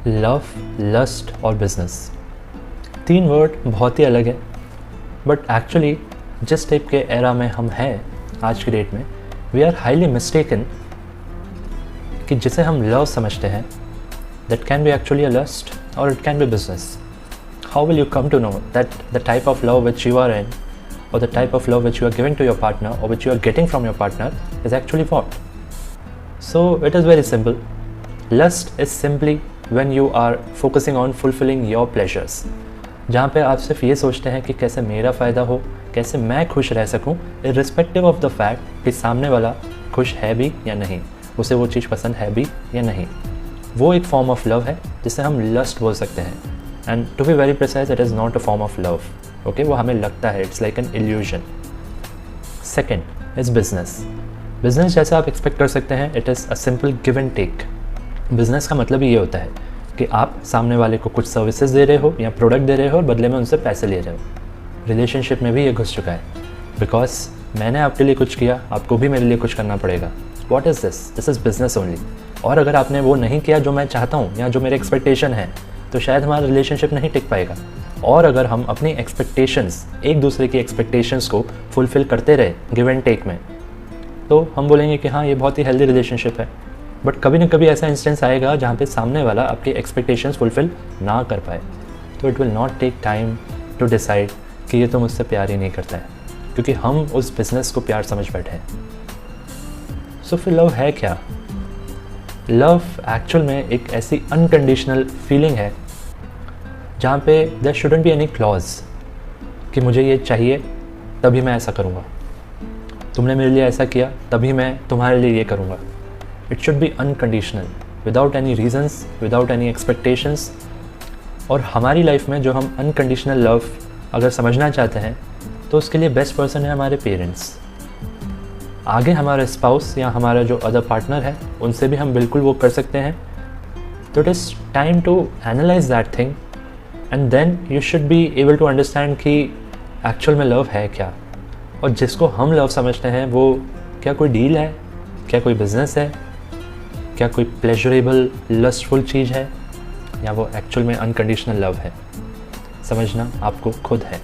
Love, lust और business, तीन word बहुत ही अलग है, बट एक्चुअली जिस टाइप के एरा में हम हैं आज की डेट में, वी आर हाईली मिस्टेकन कि जिसे हम लव समझते हैं that can be actually a lust or it can be business. How will you come to know that the type of love which you are in or the type of love which you are giving to your partner or which you are getting from your partner is actually what? So it is very simple. Lust is simply when you are focusing on fulfilling your pleasures. जहाँ पे आप सिर्फ ये सोचते हैं कि कैसे मेरा फ़ायदा हो, कैसे मैं खुश रह सकूँ, irrespective of the fact कि सामने वाला खुश है भी या नहीं, उसे वो चीज़ पसंद है भी या नहीं. वो एक फॉर्म ऑफ लव है जिसे हम लस्ट बोल सकते हैं. And to be very precise, it is not a form of love. Okay, वो हमें लगता है, it's like an illusion. Second is business. Business जैसा आप एक्सपेक्ट कर सकते हैं, it is a simple give and take. Business का मतलब ही ये होता है कि आप सामने वाले को कुछ सर्विसेज दे रहे हो या प्रोडक्ट दे रहे हो और बदले में उनसे पैसे ले रहे हो. रिलेशनशिप में भी ये घुस चुका है, बिकॉज मैंने आपके लिए कुछ किया, आपको भी मेरे लिए कुछ करना पड़ेगा. What is this? This is business only. और अगर आपने वो नहीं किया जो मैं चाहता हूँ या जो मेरे एक्सपेक्टेशन है, तो शायद हमारा रिलेशनशिप नहीं टिक पाएगा. और अगर हम अपनी एक्सपेक्टेशंस, एक दूसरे की एक्सपेक्टेशंस को फुलफ़िल करते रहे गिव एंड टेक में, तो हम बोलेंगे कि हाँ, ये बहुत ही हेल्दी रिलेशनशिप है. बट कभी ना कभी ऐसा इंस्टेंस आएगा जहाँ पे सामने वाला आपकी एक्सपेक्टेशंस फुलफ़िल ना कर पाए, तो it will not take time to decide कि ये तो मुझसे प्यार ही नहीं करता है, क्योंकि हम उस बिज़नेस को प्यार समझ बैठे हैं. सो फिर लव है क्या? लव एक्चुअल में एक ऐसी अनकंडीशनल फीलिंग है जहाँ पे there shouldn't be any clause कि मुझे ये चाहिए तभी मैं ऐसा करूँगा, तुमने मेरे लिए ऐसा किया तभी मैं तुम्हारे लिए ये करूँगा. It should be unconditional, without any reasons, without any expectations. और हमारी लाइफ में जो हम अनकंडीशनल लव अगर समझना चाहते हैं, तो उसके लिए बेस्ट पर्सन है हमारे पेरेंट्स. आगे हमारा स्पाउस या हमारा जो अदर पार्टनर है, उनसे भी हम बिल्कुल वो कर सकते हैं. तो it is time to analyse that thing and then you should be able to understand कि एक्चुअल में लव है क्या, और जिसको हम लव समझते हैं वो क्या कोई डील है, क्या कोई बिजनेस है, क्या कोई प्लेजरेबल लस्टफुल चीज़ है, या वो एक्चुअल में अनकंडीशनल लव है. समझना आपको खुद है.